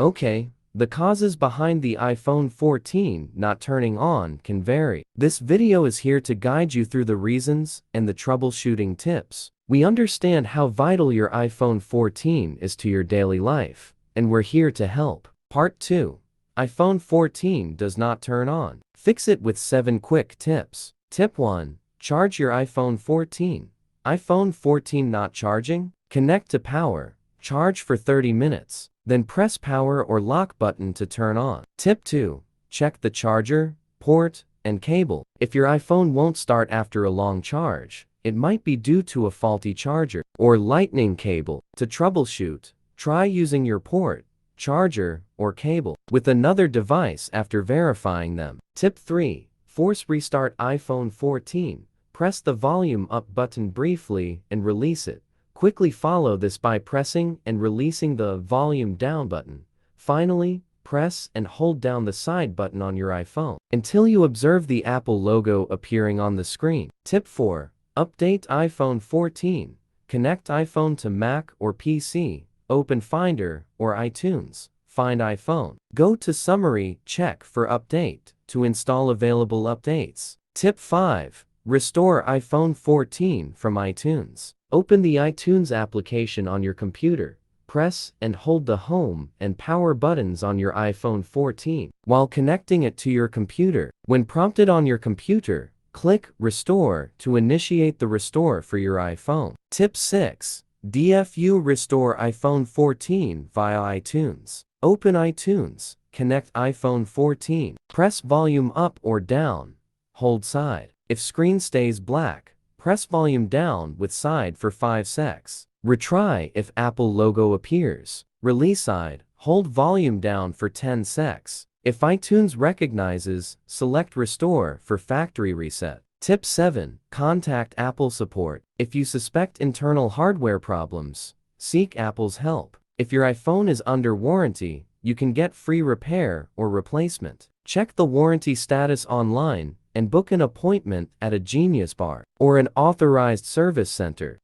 Okay, the causes behind the iPhone 14 not turning on can vary. This video is here to guide you through the reasons and the troubleshooting tips. We understand how vital your iPhone 14 is to your daily life, and we're here to help. Part 2. iPhone 14 does not turn on. Fix it with 7 quick tips. Tip 1. Charge your iPhone 14. iPhone 14 not charging? Connect to power. Charge for 30 minutes. Then press power or lock button to turn on. Tip 2. Check the charger, port, and cable. If your iPhone won't start after a long charge, it might be due to a faulty charger or lightning cable. To troubleshoot, try using your port, charger, or cable with another device after verifying them. Tip 3. Force restart iPhone 14. Press the volume up button briefly and release it. Quickly follow this by pressing and releasing the volume down button. Finally, press and hold down the side button on your iPhone until you observe the Apple logo appearing on the screen. Tip 4. Update iPhone 14. Connect iPhone to Mac or PC. Open Finder or iTunes. Find iPhone. Go to Summary, check for Update to install available updates. Tip 5. Restore iPhone 14 from iTunes. Open the iTunes application on your computer. Press and hold the home and power buttons on your iPhone 14 while connecting it to your computer. When prompted on your computer, click Restore to initiate the restore for your iPhone. Tip 6. DFU Restore iPhone 14 via iTunes. Open iTunes, connect iPhone 14, press volume up or down, hold side. If screen stays black, press volume down with side for 5 secs. Retry if Apple logo appears. Release side, hold volume down for 10 secs. If iTunes recognizes, select Restore for factory reset. Tip 7. Contact Apple support. If you suspect internal hardware problems, seek Apple's help. If your iPhone is under warranty, you can get free repair or replacement. Check the warranty status online and book an appointment at a Genius Bar or an authorized service center.